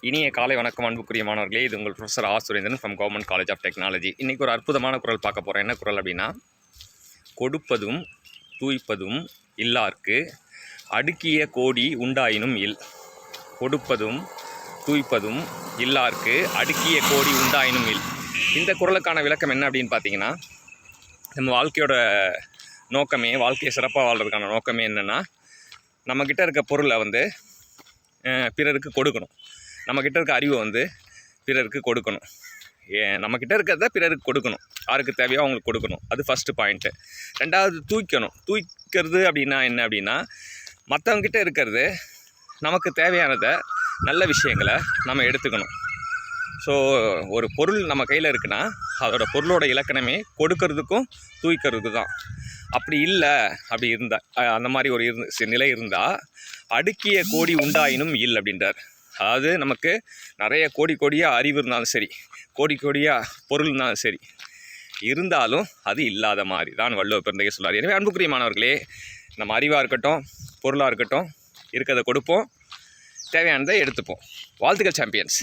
இனிய காலை வணக்கம் அன்புக்குரிய மாணவர்களே. இது உங்கள் professor Surendran from government college of technology. இன்றைக்கி ஒரு அற்புதமான குறள் பார்க்க போகிறோம். என்ன குறள் அப்படின்னா, கொடுப்பதும் தூய்ப்பதும் இல்லார்க்கு அடுக்கிய கோடி உண்டாயினும் இல். கொடுப்பதும் தூய்ப்பதும் இல்லார்க்கு அடுக்கிய கோடி உண்டாயினும் இல். இந்த குறளுக்கான விளக்கம் என்ன அப்படின்னு பார்த்தீங்கன்னா, நம்ம வாழ்க்கையோட நோக்கமே, வாழ்க்கையை சிறப்பாக வாழ்கிறதுக்கான நோக்கமே என்னென்னா, நம்மக்கிட்ட இருக்க பொருளை பிறருக்கு கொடுக்கணும். நம்மக்கிட்ட இருக்க அறிவை பிறருக்கு கொடுக்கணும். நம்மக்கிட்ட இருக்கிறத பிறருக்கு கொடுக்கணும். யாருக்கு தேவையோ அவங்களுக்கு கொடுக்கணும். அது ஃபஸ்ட்டு பாயிண்ட்டு. ரெண்டாவது, தூய்க்கணும். தூய்க்கிறது அப்படின்னா என்ன அப்படின்னா, மற்றவங்கிட்ட இருக்கிறது நமக்கு தேவையானதை, நல்ல விஷயங்களை நம்ம எடுத்துக்கணும். ஸோ ஒரு பொருள் நம்ம கையில் இருக்குன்னா, அதோட பொருளோட இலக்கணமே கொடுக்கறதுக்கும் தூய்க்கிறதுக்கு தான். அப்படி இல்லை, அப்படி இருந்தால், அந்த மாதிரி ஒரு நிலை இருந்தால் அடுக்கிய கோடி உண்டாயினும் இல் அப்படின்றார். அதாவது நமக்கு நிறைய கோடியாக அறிவு இருந்தாலும் சரி, கோடியாக பொருள் இருந்தாலும் சரி, இருந்தாலும் அது இல்லாத மாதிரி தான் வள்ளுவர் பெருந்தகை சொல்கிறார். எனவே அன்புக்குரிய மாணவர்களே, நம்ம அறிவாக இருக்கட்டும், பொருளாக இருக்கட்டும், இருக்கிறத கொடுப்போம், தேவையானதை எடுத்துப்போம். வாழ்த்துக்கள் சாம்பியன்ஸ்.